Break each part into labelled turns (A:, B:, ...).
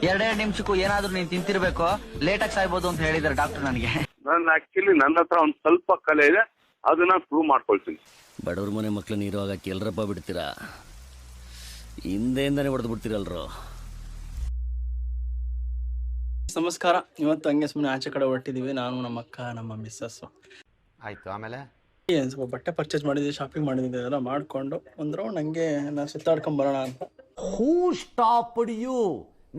A: ಎರಡೆರಡು ನಿಮಿಷಕ್ಕೂ ಏನಾದ್ರೂ ನೀನ್ ತಿಂತಿರ್ಬೇಕು, ಲೇಟ್ ಆಗಿ ಸಾಯ್ಬೋದು ಅಂತ ಹೇಳಿದಾರೆ ಡಾಕ್ಟರ್ ನನಗೆ.
B: ನಾನು ಆಕ್ಚುಲಿ ನನ್ನ ಹತ್ರ ಒಂದ್ ಸ್ವಲ್ಪ ಕಲೆ ಇದೆ, ಅದನ್ನ ಪ್ರೂವ್ ಮಾಡ್ಕೊಳ್ತೀನಿ.
C: ಬಡವ್ರ ಮನೆ ಮಕ್ಳನ್ನ ನೀರು ಆಗಕ್ಕೆ ಎಲ್ರಪ್ಪ ಬಿಡ್ತೀರಾ? ಹಿಂದೆಯಿಂದಾನೆ ಹೊಡೆದು ಬಿಡ್ತೀರಲ್ರು.
D: ನಮಸ್ಕಾರ. ಇವತ್ತು ಹಂಗೆ ಸುಮ್ಮನೆ ಆಚೆ ಕಡೆ ಹೊರಟಿದೀವಿ, ನಾನು ನಮ್ಮ ಅಕ್ಕ ನಮ್ಮ ಮಿಸ್ಸಸ್.
E: ಆಯ್ತು. ಆಮೇಲೆ
D: ಸ್ವಲ್ಪ ಬಟ್ಟೆ ಪರ್ಚೇಸ್ ಮಾಡಿದ್ವಿ, ಶಾಪಿಂಗ್ ಮಾಡಿದ್ವಿ, ಎಲ್ಲ ಮಾಡ್ಕೊಂಡು ಒಂದು ರೌಂಡ್ ಹಂಗೆ ನಾನು ಸುತ್ತಾಡ್ಕೊಂಡ್ ಬರೋಣ ಅಂತ.
F: ಹೂ ಸ್ಟಾಪ್ಡ್ ಯು?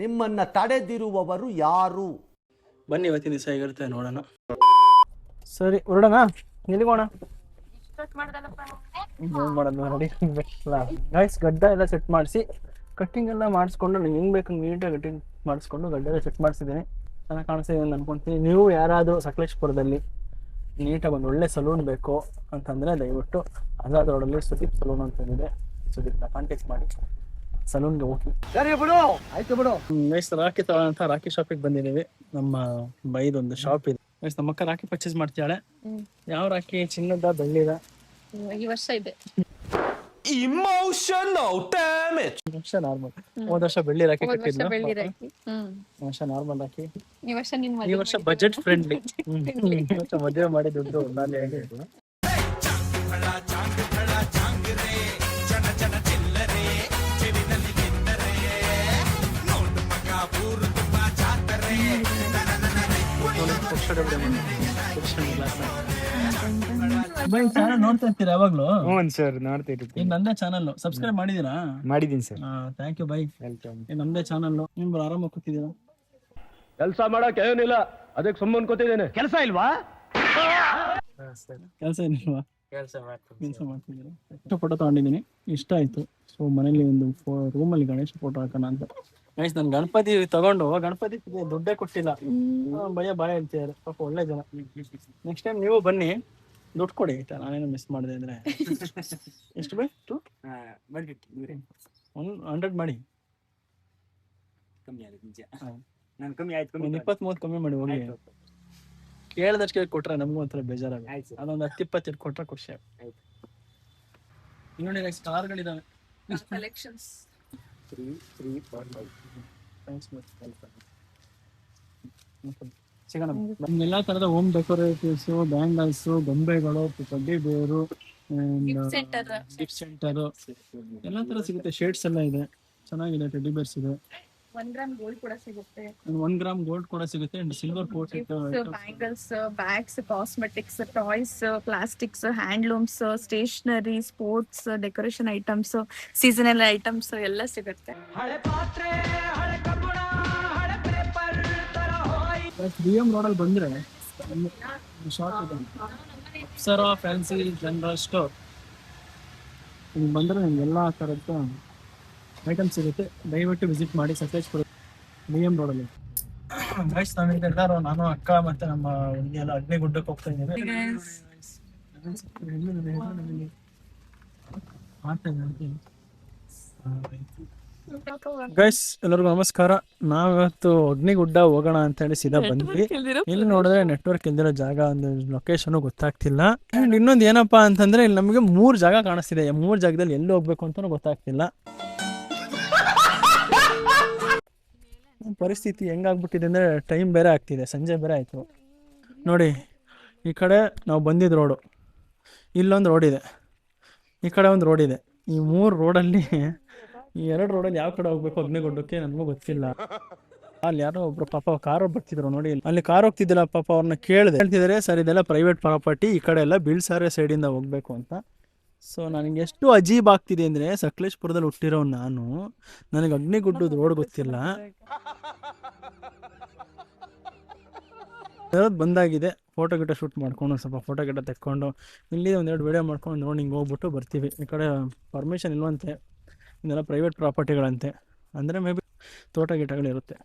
F: ನಿಮ್ಮನ್ನ ತಡೆದಿರುವವರು ಯಾರು?
D: ಬನ್ನಿ, ಇವತ್ತಿನ ದಿವಸ ಹೇಗಿರುತ್ತೆ ನೋಡೋಣ. ಸರಿ, ಹೊರಡೋಣ. ಎಲ್ಲಿಗೋಣ? ರೆಡಿ ಗೈಸ್, ಗಡ್ಡ ಎಲ್ಲ ಸೆಟ್ ಮಾಡಿಸಿ ಕಟ್ಟಿಂಗ್ ಎಲ್ಲ ಮಾಡಿಸ್ಕೊಂಡು ಹೆಂಗ್ ಬೇಕಂಗೆ ನೀಟಾಗಿ ಕಟ್ಟಿಂಗ್ ಮಾಡಿಸ್ಕೊಂಡು ಗಡ್ಡ ಎಲ್ಲ ಸೆಟ್ ಮಾಡಿಸಿದ್ದೀನಿ. ಚೆನ್ನಾಗಿ ಕಾಣಿಸ್ತಿದೆ ಅಂತ ಅನ್ಕೊಂತೀನಿ. ನೀವು ಯಾರಾದರೂ ಸಕಲೇಶ್ಪುರದಲ್ಲಿ ನೀಟಾಗಿ ಒಂದು ಒಳ್ಳೆ ಸಲೂನ್ ಬೇಕು ಅಂತಂದರೆ ದಯವಿಟ್ಟು ಆಜಾದ್ ರೋಡಲ್ಲಿ ಸುದೀಪ್ ಸಲೂನ್ ಅಂತಂದಿದೆ. ಸುದೀಪ್ನ ಕಾಂಟ್ಯಾಕ್ಟ್ ಮಾಡಿ ಸಲೂನ್ಗೆ ಹೋಗಿ.
F: ಸರಿ ಬಿಡು, ಆಯ್ತು ಬಿಡು.
D: ಗೈಸ್, ರಾಖಿ ತಗೊಳ್ಳೋ ಅಂತ ರಾಖಿ ಶಾಪಿಗೆ ಬಂದಿದ್ದೀವಿ. ನಮ್ಮ ಬೈದೊಂದು ಶಾಪ್ ಇದೆ. ಗೈಸ್, ನಮ್ಮ ಅಕ್ಕ ರಾಖಿ ಪರ್ಚೇಸ್ ಮಾಡ್ತಾಳೆ. ಯಾವ ರಾಖಿ? ಚಿನ್ನದ, ಬೆಳ್ಳಿದ?
G: ಈ ವರ್ಷ ಇದೆ.
F: Emotional damage.
D: ವರ್ಷ ನಾರ್ಮಲ್. ಹೋದ ವರ್ಷ ಬೆಳ್ಳಿ ರಾಖಿ ಕಟ್ಟಿದ್ಲು, ವರ್ಷ ನಾರ್ಮಲ್ ರಾಖಿ. ಈ ವರ್ಷ ಬಜೆಟ್ ಫ್ರೆಂಡ್ಲಿ. ಈ ವರ್ಷ ಮದುವೆ ಮಾಡಿ ದುಡ್ಡು ನಾಳೆ ಆಗಿತ್ತು. ಚಾನಲ್ ನೋಡ್ತಾ ಇರ್ತೀರಾ ಯಾವಾಗ್ಲೂ?
H: ಸರ್, ನೋಡ್ತಾ ಇರ್ತೀನಿ.
D: ನಮ್ದೇ ಚಾನಲ್ ಸಬ್ಸ್ಕ್ರೈಬ್ ಮಾಡಿದೀರಾ?
H: ಮಾಡಿದೀನಿ ಸರ್.
D: Thank you bye. ನಮ್ದೇ ಚಾನಲ್. ನಿಮ್ಗೆ ಆರಾಮಾಗಿ ಕೂತಿದ್ದೀರಾ?
H: ಕೆಲಸ ಮಾಡಕ್ ಏನಿಲ್ಲ, ಅದಕ್ಕೆ ಸುಮ್ಮನೆ ಕೂತಿದ್ದೇನೆ. ಕೆಲಸ ಇಲ್ವಾ?
D: ಕೆಲಸ ಏನಿಲ್ವಾ? ಕೆಲಸ ಮಾಡ್ತಿದ್ದೀರಾ? ಇಷ್ಟು ಫೋಟೋ ತಗೊಂಡಿದ್ದೀನಿ, ಇಷ್ಟ ಆಯ್ತು. ಸೊ ಮನೇಲಿ ಒಂದು ರೂಮಲ್ಲಿ ಗಣೇಶ ಫೋಟೋ ಹಾಕೋಣ ಅಂತ. ಗಣೇಶ್, ನಾನು ಗಣಪತಿ ತಗೊಂಡು ಗಣಪತಿ ದುಡ್ಡೇ ಕೊಟ್ಟಿಲ್ಲ. ಭಯ ಹೇಳ್ತಿದ್ದಾರೆ ಪಾಪ, ಒಳ್ಳೆ ಜನ. ನೆಕ್ಸ್ಟ್ ಟೈಮ್ ನೀವು ಬನ್ನಿ, ದುಡ್ಡು ಕೊಡಿ ಆಯ್ತಾ? ನಾನೇನು ಮಿಸ್ ಮಾಡಿದೆ ಅಂದ್ರೆ. ಎಷ್ಟು ಬೇಕು? 100 ಮಾಡಿ. ಒಂದು 20-30 ಕಮ್ಮಿ ಮಾಡಿ ಹೋಗಿ. ಕೇಳಿದಷ್ಟು ಕೊಟ್ರೆ ನಮಗೂ ಒಂಥರ ಬೇಜಾರಾಗ. ಅದೊಂದು 10-20 ಕೊಟ್ರೆ ಖುಷಿ ಆಗುತ್ತೆ. ನೋಡಿ, ಸ್ಟಾರ್ಗಳಿದಾವೆ.
G: ಕಲೆಕ್ಷನ್ಸ್
D: ಎಲ್ಲಾ ತರದ ಹೋಮ್ ಡೆಕೋರೇಟಿವ್ಸ್, ಬ್ಯಾಂಗಲ್ಸ್, ಗೊಂಬೆಗಳು, ಕಡ್ಡಿ ಬೇರು, ಗಿಫ್ಟ್ ಸೆಂಟರ್ ಎಲ್ಲಾ ತರ ಸಿಗುತ್ತೆ. ಶೇಡ್ಸ್ ಎಲ್ಲ ಇದೆ, ಚೆನ್ನಾಗಿದೆ. ಟೆಡ್ಡಿ ಬೇರ್ಸ್ ಇದೆ.
G: 1 ಗ್ರಾಮ್ ಗೋಲ್ಡ್ ಕೂಡ ಸಿಗುತ್ತೆ.
D: 1 ಗ್ರಾಮ್ ಗೋಲ್ಡ್ ಕೂಡ ಸಿಗುತ್ತೆ. And silver portrait,
G: bangles, bags, cosmetics, toys, plastics, handlooms, stationery, sports, decoration items, seasonal items ಎಲ್ಲ ಸಿಗುತ್ತೆ.
D: BM ರೋಡಲ್ಲಿ ಬಂದ್ರೆ ಶಾಪ್ ಇದೆ, ಅಪ್ಸರಾ ಫ್ಯಾನ್ಸಿ ಜನರಲ್ ಸ್ಟೋರ್. ಇಲ್ಲಿ ಬಂದ್ರೆ ನಿಮ್ಗೆ ಎಲ್ಲಾ ತರದ್ದು ಐಟಮ್ ಸಿಗುತ್ತೆ. ದಯವಿಟ್ಟು ವಿಸಿಟ್ ಮಾಡಿ ಸಕಲೇಶ್ಪುರ BM ರೋಡಲ್ಲಿ. ನಾವೆಲ್ಲರೂ, ನಾನು, ಅಕ್ಕ ಮತ್ತೆ ನಮ್ಮ ಹುಡುಗಿ ಎಲ್ಲ ಅಗ್ನಿಗುಡ್ಡಕ್ಕೆ ಹೋಗ್ತಾ ಇದ್ದೀವಿ. ಗೈಸ್, ಎಲ್ಲರಿಗೂ ನಮಸ್ಕಾರ. ನಾವಿವತ್ತು ಅಗ್ನಿಗುಡ್ಡ ಹೋಗೋಣ ಅಂತ ಹೇಳಿ ಸೀದಾ ಬಂದ್ವಿ. ಇಲ್ಲಿ ನೋಡಿದ್ರೆ ನೆಟ್ವರ್ಕ್ ಇಲ್ದಿರೋ ಜಾಗ, ಒಂದು ಲೊಕೇಶನ್ ಗೊತ್ತಾಗ್ತಿಲ್ಲ. ಅಂಡ್ ಇನ್ನೊಂದು ಏನಪ್ಪಾ ಅಂತಂದ್ರೆ, ಇಲ್ಲಿ ನಮಗೆ 3 ಜಾಗ ಕಾಣಿಸ್ತಿದೆ. 3 ಜಾಗದಲ್ಲಿ ಎಲ್ಲಿ ಹೋಗ್ಬೇಕು ಅಂತಾನು ಗೊತ್ತಾಗ್ತಿಲ್ಲ. ಪರಿಸ್ಥಿತಿ ಹೆಂಗಾಗ್ಬಿಟ್ಟಿದೆ ಅಂದ್ರೆ, ಟೈಮ್ ಬೇರೆ ಆಗ್ತಿದೆ, ಸಂಜೆ ಬೇರೆ ಆಯ್ತು. ನೋಡಿ, ಈ ಕಡೆ ನಾವು ಬಂದಿದ್ದ ರೋಡು, ಇಲ್ಲೊಂದು ರೋಡ್ ಇದೆ, ಈ ಕಡೆ ಒಂದು ರೋಡ್ ಇದೆ. ಈ 3 ರೋಡಲ್ಲಿ, ಈ 2 ರೋಡಲ್ಲಿ ಯಾವ ಕಡೆ ಹೋಗ್ಬೇಕು ಅಗ್ನಿಗುಡ್ಡಕ್ಕೆ ನನಗೂ ಗೊತ್ತಿಲ್ಲ. ಅಲ್ಲಿ ಯಾರೋ ಒಬ್ರು ಪಾಪ ಕಾರ್ ಬರ್ತಿದ್ರು ನೋಡಿ, ಅಲ್ಲಿ ಕಾರ್ ಹೋಗ್ತಿದ್ದಿಲ್ಲ ಪಾಪ. ಅವ್ರನ್ನ ಕೇಳಿದೆ, ಹೇಳ್ತಿದ್ದಾರೆ ಸರ್ ಇದೆಲ್ಲ ಪ್ರೈವೇಟ್ ಪ್ರಾಪರ್ಟಿ, ಈ ಕಡೆ ಎಲ್ಲ ಬೀಳ್ಸಾರೆ ಸೈಡಿಂದ ಹೋಗ್ಬೇಕು ಅಂತ. ಸೊ ನನಗೆ ಎಷ್ಟು ಅಜೀಬ್ ಆಗ್ತಿದೆ ಅಂದರೆ, ಸಕಲೇಶ್ಪುರದಲ್ಲಿ ಹುಟ್ಟಿರೋ ನಾನು, ನನಗೆ ಅಗ್ನಿಗುಡ್ಡದ ರೋಡ್ ಗೊತ್ತಿಲ್ಲ. ಬಂದಾಗಿದೆ, ಫೋಟೋ ಗಿಟ ಶೂಟ್ ಮಾಡ್ಕೊಂಡು, ಸ್ವಲ್ಪ ಫೋಟೋ ಗಿಟ ತೆಕ್ಕೊಂಡು, ಇಲ್ಲಿ 1-2 ವಿಡಿಯೋ ಮಾಡ್ಕೊಂಡು ನೋಡಿ ಹಿಂಗೆ ಹೋಗ್ಬಿಟ್ಟು ಬರ್ತೀವಿ. ಈ ಕಡೆ ಪರ್ಮಿಷನ್ ಇಲ್ವಂತೆ, ಇದೆಲ್ಲ ಪ್ರೈವೇಟ್ ಪ್ರಾಪರ್ಟಿಗಳಂತೆ. ಅಂದರೆ ಮೇ ಬಿ ತೋಟ ಗಿಟಗಳಿರುತ್ತೆ.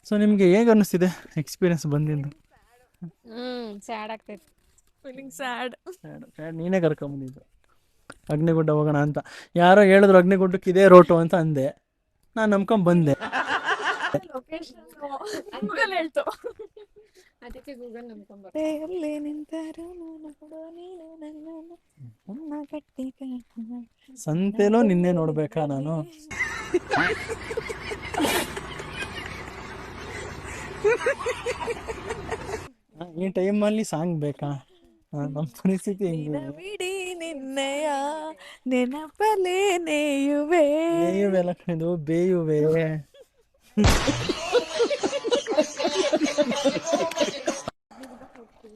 D: ಸೊ ನಿಮಗೆ ಹೇಗೆ ಅನ್ನಿಸ್ತಿದೆ ಎಕ್ಸ್ಪೀರಿಯನ್ಸ್ ಬಂದಿದ್ದು?
G: ಸ್ಯಾಡ್ ಆಗ್ತೈತೆ.
D: ನೀನೇ ಕರ್ಕೊಂಬಂದಿದ್ದು ಅಗ್ನಿಗುಡ್ಡ ಹೋಗೋಣ ಅಂತ. ಯಾರೋ ಹೇಳಿದ್ರು ಅಗ್ನಿಗುಡ್ಡಕ್ಕೆ ಇದೇ ರೋಟು ಅಂತ ಅಂದೆ, ನಾನು ನಂಬ್ಕೊಂಡ್ ಬಂದೆ.
G: ಅದಕ್ಕೆ ಗೂಗಲ್ ನಂಬ್ಕೊಂಡ್
D: ಸಂತೆಲೋ ನಿನ್ನೆ ನೋಡ್ಬೇಕಾ ನಾನು? ಈ ಟೈಮಲ್ಲಿ ಸಾಂಗ್ ಬೇಕಾ? ನಮ್ಮ ಪರಿಸ್ಥಿತಿ ಹೆಂಗಿದೆ?
G: ಬಿಡಿ ನಿನ್ನಯ ನೆನಪಲೇ ನೇಯುವೆ.
D: ಬೇಯುವೆಲ್ಲ ಕಣಿದು ಬೇಯುವೆ.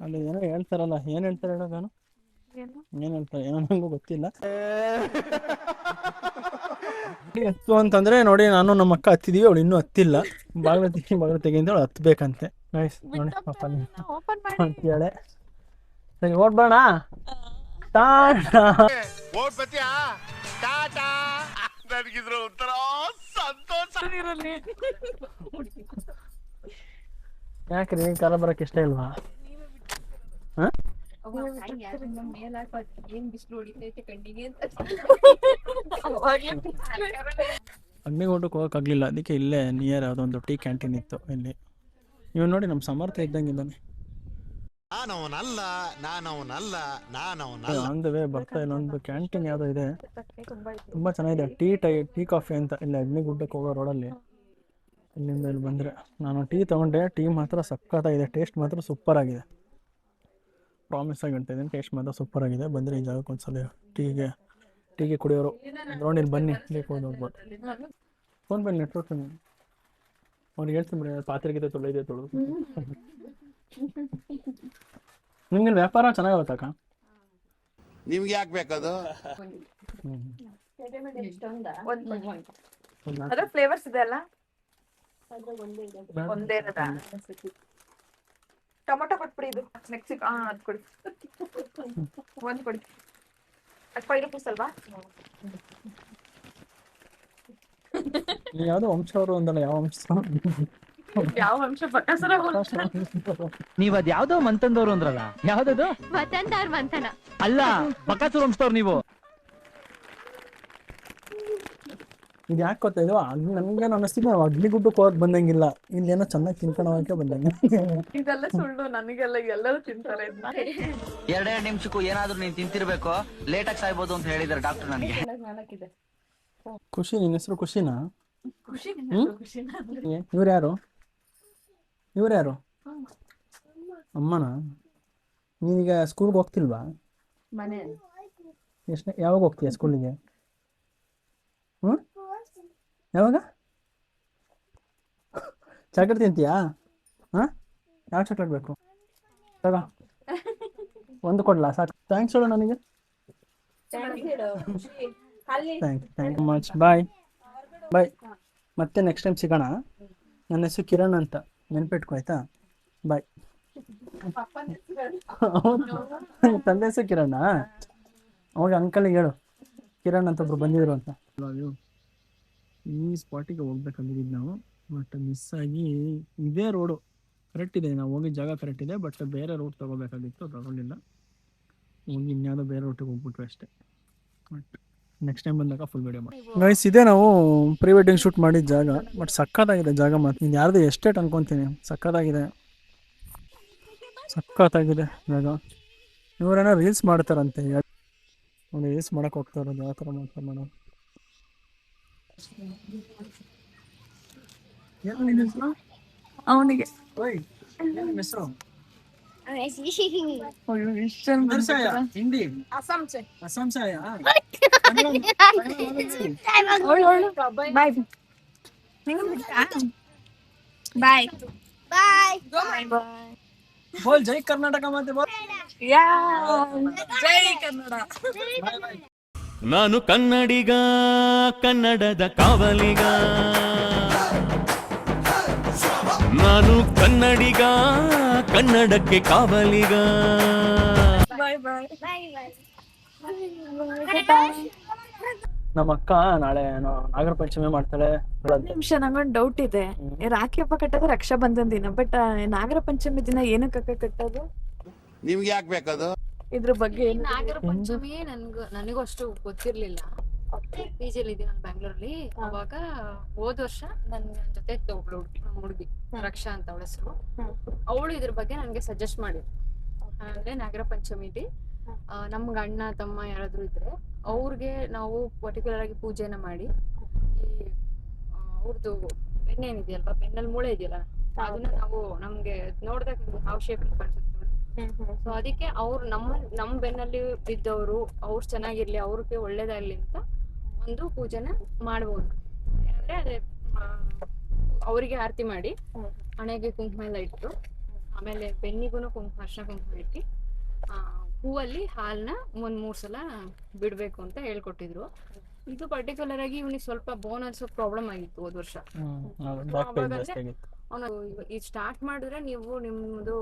D: ಅಲ್ಲಿ ಏನೋ ಹೇಳ್ತಾರಲ್ಲ, ಏನ್ ಹೇಳ್ತಾರೆ ಹೇಳೋ ನಾನು? ಏನ್ ಹೇಳ್ತಾರೆ ಏನೋ ನಂಗೂ ಗೊತ್ತಿಲ್ಲ. ಹತ್ತು ಅಂತಂದ್ರೆ ನೋಡಿ, ನಾನು ನಮ್ಮ ಅಕ್ಕ ಹತ್ತಿದೀವಿ, ಅವಳು ಇನ್ನೂ ಹತ್ತಿಲ್ಲ. ಬಾಗಿಲು ತೆಗಿ ಅಂತ ಹೇಳಿ ಹತ್ಬೇಕಂತೆ. ನೈಸ್ ನೋಡಿ ಪಾಪ
G: ಓಪನ್ ಮಾಡಿ
D: ಅಂತೇಳೆ. ಸರಿ ಓಡ್ಬೋಣ.
B: ನನಗಿದ್ರ ಒಂಥರ ಸಂತೋಷ.
D: ಯಾಕ್ರಿ ಕಾಲ ಬರಕ್ಕೆ ಇಷ್ಟ ಇಲ್ವಾ? ಅಗ್ನಿಗುಂಡಕ್ಕೆ ಹೋಗೋಕ್ಕಾಗಲಿಲ್ಲ, ಅದಕ್ಕೆ ಇಲ್ಲೇ ನಿಯರ್ ಯಾವುದೊಂದು ಟೀ ಕ್ಯಾಂಟೀನ್ ಇತ್ತು ಇಲ್ಲಿ. ಇವ್ ನೋಡಿ ನಮ್ಮ ಸಮರ್ಥ ಇದ್ದಂಗಿದ್ದಾನೆ. ಆನ್ ದ ವೇ ಬರ್ತಾ ಇಲ್ಲೊಂದು ಕ್ಯಾಂಟೀನ್ ಯಾವುದೋ ಇದೆ, ತುಂಬಾ ಚೆನ್ನಾಗಿದೆ. ಟೀ ಕಾಫಿ ಅಂತ ಇಲ್ಲಿ ಅಗ್ನಿಗುಡ್ಡಕ್ಕೆ ಹೋಗೋ ರೋಡಲ್ಲಿ. ಇಲ್ಲಿಂದ ಇಲ್ಲಿ ಬಂದರೆ ನಾನು ಟೀ ತೊಗೊಂಡೆ. ಟೀ ಮಾತ್ರ ಸಕ್ಕತ್ತಾಗಿದೆ, ಟೇಸ್ಟ್ ಮಾತ್ರ ಸೂಪರ್ ಆಗಿದೆ. ಪ್ರಾಮಿಸ್ ಆಗಿ ಹೇಳ್ತಾ ಇದ್ದೀನಿ, ಟೇಸ್ಟ್ ಮಾತ್ರ ಸೂಪರ್ ಆಗಿದೆ. ಬಂದರೆ ಈ ಜಾಗಕ್ಕೆ ಒಂದ್ಸಲ ಟೀಗೆ ಕುಡಿಯೋರು ನೋಡಿ, ಇಲ್ಲಿ ಬನ್ನಿ, ಬೇಕು ಹೋಗ್ಬೋದು. ಫೋನ್ ಬನ್ನಿ, ನೆಟ್ವರ್ಕ್ ಅವ್ರಿಗೆ ಹೇಳ್ತೀನಿ, ಪಾತ್ರೆಗಿದೆ ತೊಳೆದು. ನಿಮ್ಗೆ ವ್ಯಾಪಾರ ಚೆನ್ನಾಗಾಗುತ್ತಕ್ಕ?
E: ನಿಮ್ಗೆ ಯಾಕೆ ಬೇಕದು?
G: ಅದ್ರ ಫ್ಲೇವರ್ಸ್ ಇದೆ ಅಲ್ಲ, ಒಂದೇ ಇರೋದಾ? ಟೊಮೊಟೊ ಕೊಟ್ಬಿಡಿ, ಇದು ನೆಕ್ಸ್ಟ್ ಅದು ಕೊಡಿ, ಒಂದು ಕೊಡಿ. ಅದು 5 ರೂಪೀಸ್ ಅಲ್ವಾ?
D: ಯಾವುದೋ ವಂಶವರು ಅಂದಲ್ಲ, ಯಾವ ವಂಶ?
G: ಯಾವ ವಂಶ? ಬಕಾಸುರ ವಂಶ.
A: ನೀವ್ ಅದ್ ಯಾವ್ದೋ ಮಂತಂದವ್ರು ಅಂದ್ರಲ್ಲ, ಯಾವ್ದದು?
G: ಮಂಥನ
A: ಅಲ್ಲ, ಬಕಾಸುರ ವಂಶದವ್ರು ನೀವು.
D: ಇದು ಯಾಕೆ ಗೊತ್ತಾ, ಇದು ನನ್ಗೆ ಅನಿಸ್ತಿದೆ ನಾವು ಅಗ್ನಿಗುಡ್ಡಕ್ಕೆ ಹೋಗಕ್ ಬಂದಂಗಿಲ್ಲ, ಇಲ್ಲೇನೋ ಚೆನ್ನಾಗಿ ತಿನ್ಕೊಳಕ್ಕೆ ಬಂದಂಗೆ.
G: ಇದೆಲ್ಲ ಸುಳ್ಳು, ನನಗೆಲ್ಲ ಎಲ್ಲರೂ ತಿಂತಾರೆ.
A: 2 ನಿಮಿಷಕ್ಕೂ ಏನಾದ್ರೂ ನೀನ್ ತಿಂತಿರ್ಬೇಕು, ಲೇಟ್ ಆಗಿ ಸಾಯ್ಬೋದು ಅಂತ ಹೇಳಿದಾರೆ ಡಾಕ್ಟರ್ ನನಗೆ.
D: ಖುಷಿ, ನಿನ್ನ ಹೆಸರು ಖುಷಿನಾ?
G: ಖುಷಿ.
D: ಇವ್ರು ಯಾರು? ಅಮ್ಮನ? ನೀನೀಗ ಸ್ಕೂಲ್ಗೆ ಹೋಗ್ತಿಲ್ವಾ?
G: ಮನೆ
D: ಯಾವಾಗ ಹೋಗ್ತೀಯ ಸ್ಕೂಲಿಗೆ? ಯಾವಾಗ? ಚಾಕ್ಲೇಟ್ ತಿಂತೀಯಾ? ಯಾವ ಚಾಕ್ಲೇಟ್ ಬೇಕು? ತಗ, ಒಂದು ಕೊಡ್ಲಾ? ಸಾಕು. ಥ್ಯಾಂಕ್ಸ್ ಹೇಳು ನನಗೆ. Thank you much. ಬಾಯ್. ಮತ್ತೆ ನೆಕ್ಸ್ಟ್ ಟೈಮ್ ಸಿಗೋಣ. ನನ್ನ ಹೆಸರು ಕಿರಣ್ ಅಂತ ನೆನ್ಪಿಟ್ಕೊ, ಆಯ್ತಾ? ಬಾಯ್. ತಂದೆ ಹೆಸರು ಕಿರಣ್. ಅವಾಗ ಅಂಕಲಿಗೆ ಹೇಳು ಕಿರಣ್ ಅಂತ ಒಬ್ರು ಬಂದಿದ್ರು ಅಂತ. ಈ ಸ್ಪಾಟಿಗೆ ಹೋಗ್ಬೇಕಂದಿದ್ದು ನಾವು, ಬಟ್ ಮಿಸ್ ಆಗಿ. ಇದೇ ರೋಡು ಕರೆಕ್ಟ್ ಇದೆ, ನಾವು ಹೋಗಿದ್ದ ಜಾಗ ಕರೆಕ್ಟ್ ಇದೆ, ಬಟ್ ಬೇರೆ ರೂಟ್ ತೊಗೋಬೇಕಾಗಿತ್ತು, ತಗೊಳ್ಳಿಲ್ಲ. ಹೋಗಿ ಇನ್ಯಾವುದೋ ಬೇರೆ ರೂಟಿಗೆ ಹೋಗ್ಬಿಟ್ವಿ ಅಷ್ಟೇ. ಬಟ್ ನೆಕ್ಸ್ಟ್ ಟೈಮ್ ಬಂದಾಗ ಫುಲ್ ವಿಡಿಯೋ ಮಾಡಿ. ಗೈಸ್, ಇದೇ ನಾವು ಪ್ರೀ ವೆಡ್ಡಿಂಗ್ ಶೂಟ್ ಮಾಡಿದ ಜಾಗ. ಬಟ್ ಸಕ್ಕತ್ತಾಗಿದೆ ಜಾಗ ಮಾತ್ರ. ಇದು ಯಾರ್ದು ಎಸ್ಟೇಟ್ ಅನ್ಕೊತೀನಿ. ಸಕ್ಕತ್ತಾಗಿದೆ ಜಾಗ. ಇವರೇನೋ ರೀಲ್ಸ್ ಮಾಡ್ತಾರಂತೆ, ರೀಲ್ಸ್ ಮಾಡಕ್ಕೆ ಹೋಗ್ತಾ ಇರೋದು. ಯಾವ ಥರ ಮಾಡ್ತಾರೆ ಮಾಡೋದು?
G: ಅವನಿಗೆ
D: ಹೆಸರು ಹಿಂದಿ ಅಸ್ಸಾಂ ಸಾಯ.
G: ಬಾಯ್.
D: ಬೋಲ್ ಜೈ ಕರ್ನಾಟಕ ಮತ್ತೆ ಬೋಲ್.
G: ಜೈ ಕನ್ನಡ.
C: ನಾನು ಕನ್ನಡಿಗ, ಕನ್ನಡದ ಕಾವಲಿಗ. ನಾನು ಕನ್ನಡಿಗ, ಕನ್ನಡಕ್ಕೆ ಕಾವಲಿಗ.
D: ನಮ್ಮ ಅಕ್ಕ ನಾಳೆ ನಾಗರ ಪಂಚಮಿ ಮಾಡ್ತಾಳೆ.
G: ನಿಮಿಷ, ನಂಗೊಂದು ಡೌಟ್ ಇದೆ. ರಾಖಿ ಹಬ್ಬ ಕಟ್ಟೋದು ರಕ್ಷಾ ಬಂಧನ್ ದಿನ, ಬಟ್ ನಾಗರ ಪಂಚಮಿ ದಿನ ಏನಕ್ಕೆ ಕಟ್ಟೋದು?
E: ನಿಮ್ಗೆ ಯಾಕೆ ಬೇಕದು?
G: ಇದ್ರ ಬಗ್ಗೆ
I: ನಾಗರ ಪಂಚಮಿ ನನಗೂ ಅಷ್ಟು ಗೊತ್ತಿರ್ಲಿಲ್ಲ. PG-ಲಿ ಇದ್ದೀನಿ ನಾನು ಬ್ಯಾಂಗ್ಳೂರಲ್ಲಿ. ಅವಾಗ ಹೋದ ವರ್ಷ ನನ್ನ ಜೊತೆ ಒಬ್ಳು ಹುಡುಗಿ ರಕ್ಷಾ ಅಂತ ಅವಳ ಹೆಸರು. ಅವಳು ಇದ್ರ ಬಗ್ಗೆ ನನಗೆ ಸಜೆಸ್ಟ್ ಮಾಡಿದ್ರು. ಅಂದ್ರೆ ನಾಗರ ಪಂಚಮಿಲಿ ನಮ್ಗೆ ಅಣ್ಣ ತಮ್ಮ ಯಾರಾದ್ರೂ ಇದ್ರೆ ಅವ್ರಿಗೆ ನಾವು ಪರ್ಟಿಕ್ಯುಲರ್ ಆಗಿ ಪೂಜೆನ ಮಾಡಿ, ಈ ಅವ್ರದ್ದು ಬೆನ್ನೇನಿದೆಯಲ್ವಾ, ಬೆನ್ನಲ್ಲಿ ಮೂಳೆ ಇದೆಯಲ್ಲ, ಅದನ್ನ ನಾವು ನಮ್ಗೆ ನೋಡ್ದಾಗ ಹಾವ್ ಶೇಪ್ ಕಾಣಿಸುತ್ತೆ ನೋಡಿ. ಸೊ ಅದಕ್ಕೆ ಅವ್ರು ನಮ್ಮ ಬೆನ್ನಲ್ಲಿ ಬಿದ್ದವರು ಅವ್ರು ಚೆನ್ನಾಗಿರ್ಲಿ, ಅವ್ರಿಗೆ ಒಳ್ಳೇದಾಗ್ಲಿ ಅಂತ ಒಂದು ಪೂಜೆನ ಮಾಡ್ಬೋದು. ಅಂದ್ರೆ ಅದೇ ಅವರಿಗೆ ಆರತಿ ಮಾಡಿ ಹಣೆಗೆ ಕುಂಕುಮ ಎಲ್ಲ ಇಟ್ಟು, ಆಮೇಲೆ ಬೆನ್ನಿಗೂ ಅರ್ಶಿನ ಕುಂಕುಮ ಇಟ್ಟು ಹೂವಲ್ಲಿ ಹಾಲನ್ನ 3 ಸಲ ಬಿಡ್ಬೇಕು ಅಂತ ಹೇಳ್ಕೊಟ್ಟಿದ್ರು. ಇದು ಪರ್ಟಿಕ್ಯುಲರ್ ಆಗಿ ಇವನಿಗೆ ಸ್ವಲ್ಪ ಬೋನ್ ಅಲ್ಸೋ ಪ್ರಾಬ್ಲಮ್ ಆಗಿತ್ತು ಹೋದ ವರ್ಷ. ಅವನು ಇದು ಸ್ಟಾರ್ಟ್ ಮಾಡಿದ್ರೆ ನೀವು ನಿಮ್ದು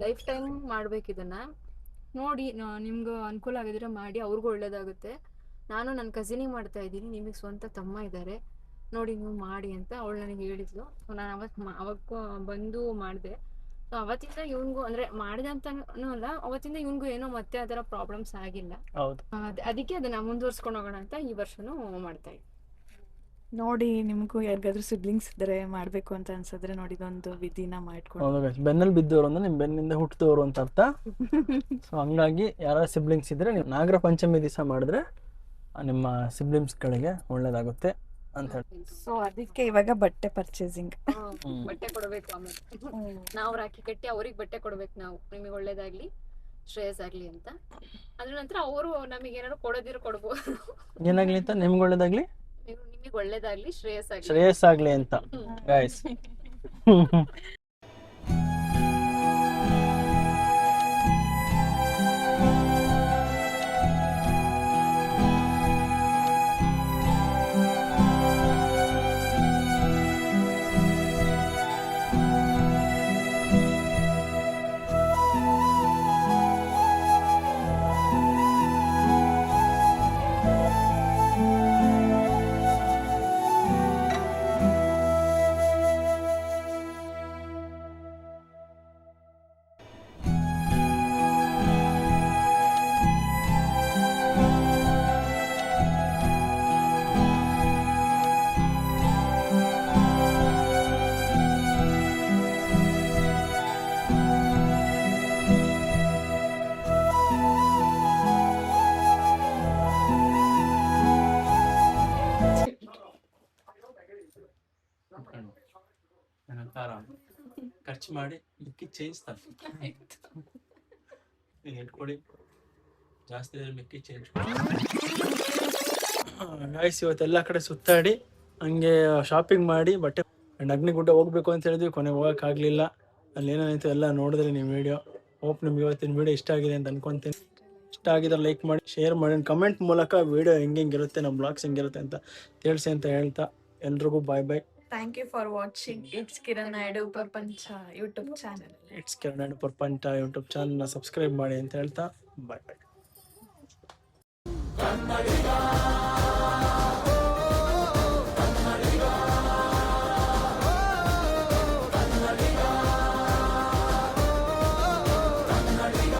I: ಲೈಫ್ ಟೈಮ್ ಮಾಡ್ಬೇಕು ಇದನ್ನ. ನೋಡಿ ನಿಮ್ಗೆ ಅನುಕೂಲ ಆಗಿದ್ರೆ ಮಾಡಿ, ಅವ್ರಿಗೂ ಒಳ್ಳೇದಾಗುತ್ತೆ. ನಾನು ನನ್ನ ಕಸಿನಿಗೆ ಮಾಡ್ತಾ ಇದ್ದೀನಿ, ನಿಮಗೆ ಸ್ವಂತ ತಮ್ಮ ಇದ್ದಾರೆ, ನೋಡಿ ನೀವು ಮಾಡಿ ಅಂತ ಅವಳು ನನಗೆ ಹೇಳಿದ್ಲು. ಸೊ ನಾನು ಅವಕ್ಕೂ ಬಂದು ಮಾಡಿದೆ. ಸೊ ಅವತ್ತಿಂದ ಇವನ್ಗೂ ಅಂದ್ರೆ ಮಾಡಿದಂತನೂ ಅಲ್ಲ, ಅವತ್ತಿಂದ ಇವನ್ಗೂ ಏನೋ ಮತ್ತೆ ಅದರ ಪ್ರಾಬ್ಲಮ್ಸ್ ಆಗಿಲ್ಲ. ಅದಕ್ಕೆ ಅದನ್ನ ಮುಂದುವರ್ಸ್ಕೊಂಡು ಹೋಗೋಣ ಅಂತ ಈ ವರ್ಷನೂ ಮಾಡ್ತಾ ಇದ್ದೀನಿ.
G: ನೋಡಿ, ನಿಮ್ಗೂ ಯಾರಿಗಾದ್ರೂ ಸಿಬ್ಲಿಂಗ್ಸ್ ಇದ್ರೆ ಮಾಡ್ಬೇಕು ಅಂತ ಅನ್ಸಿದ್ರೆ ನೋಡಿ, ಇದೊಂದು ವಿಧಿನ ಮಾಡ್ಕೊಂಡು.
D: ಬೆನ್ನಲ್ಲಿ ಬಿದ್ದವರು ಅಂದ್ರೆ ನಿಮ್ ಬೆನ್ನಿಂದ ಹುಟ್ಟಿದವರು ಅಂತ ಅರ್ಥ. ಸೊ ಹಂಗಾಗಿ ಯಾರ ಸಿಬ್ಲಿಂಗ್ಸ್ ಇದ್ರೆ ನೀವು ನಾಗರ ಪಂಚಮಿ ದಿವಸ ಮಾಡಿದ್ರೆ ನಿಮ್ಮ ಸಿಬ್ಲಿಂಗ್ಸ್ ಗಳಿಗೆ ಒಳ್ಳೇದಾಗುತ್ತೆ ಅಂತ ಹೇಳಿ.
G: ಸೊ ಅದಕ್ಕೆ ಇವಾಗ ಬಟ್ಟೆ ಪರ್ಚೇಸಿಂಗ್,
I: ಬಟ್ಟೆ ಕೊಡ್ಬೇಕು. ಆಮೇಲೆ ನಾವು ರಾಖಿ ಕಟ್ಟಿ ಅವ್ರಿಗೆ ಬಟ್ಟೆ ಕೊಡ್ಬೇಕು. ನಾವು ನಿಮಗೆ ಒಳ್ಳೇದಾಗ್ಲಿ, ಶ್ರೇಯಸ್ ಆಗ್ಲಿ ಅಂತ. ಅದ್ರ ನಂತರ ಅವರು ನಮಗೆ ಏನಾದ್ರು ಕೊಡೋದಿರೋ ಕೊಡ್ಬೋದು.
D: ಏನಾಗ್ಲಿ ಅಂತ? ನಿಮ್ಗೆ ಒಳ್ಳೇದಾಗ್ಲಿ,
I: ನಿಮಗೆ ಒಳ್ಳೇದಾಗ್ಲಿ,
D: ಶ್ರೇಯಸ್ ಆಗ್ಲಿ ಅಂತ ಗೈಸ್. ಖರ್ಚು ಮಾಡಿ ಮಿಕ್ಕಿ ಚೇಂಜ್ ಇಟ್ಕೊಳ್ಳಿ, ಜಾಸ್ತಿ ಮಿಕ್ಕಿ ಚೇಂಜ್. ಗಾಯ್ಸ್, ಇವತ್ತೆಲ್ಲ ಕಡೆ ಸುತ್ತಾಡಿ ಹಂಗೆ ಶಾಪಿಂಗ್ ಮಾಡಿ ಬಟ್ಟೆ ಅಗ್ನಿಗುಡ್ಡ ಹೋಗ್ಬೇಕು ಅಂತ ಹೇಳಿದ್ವಿ, ಕೊನೆಗೆ ಹೋಗೋಕ್ಕಾಗಲಿಲ್ಲ. ಅಲ್ಲಿ ಏನಾಯ್ತು ಎಲ್ಲ ನೋಡಿದ್ರೆ ನೀವು ವಿಡಿಯೋ. ಹೋಪ್ ನಿಮ್ಗೆ ಇವತ್ತಿನ ವಿಡಿಯೋ ಇಷ್ಟ ಆಗಿದೆ ಅಂತ ಅನ್ಕೊಂತೀನಿ. ಇಷ್ಟ ಆಗಿದ್ರೆ ಲೈಕ್ ಮಾಡಿ, ಶೇರ್ ಮಾಡಿ, ಕಮೆಂಟ್ ಮೂಲಕ ವಿಡಿಯೋ ಹೆಂಗಿರುತ್ತೆ, ನಮ್ಮ ಬ್ಲಾಗ್ಸ್ ಹೆಂಗಿರುತ್ತೆ ಅಂತ ತಿಳಿಸಿ ಅಂತ ಹೇಳ್ತಾ ಎಲ್ರಿಗೂ ಬಾಯ್ ಬಾಯ್.
G: Thank you for watching It's Kiran Naidu Prapancha YouTube channel.
D: It's Kiran Naidu Prapancha YouTube channel subscribe ಮಾಡಿ ಅಂತ ಹೇಳ್ತಾ ಬಾಯ್ ಬಾಯ್.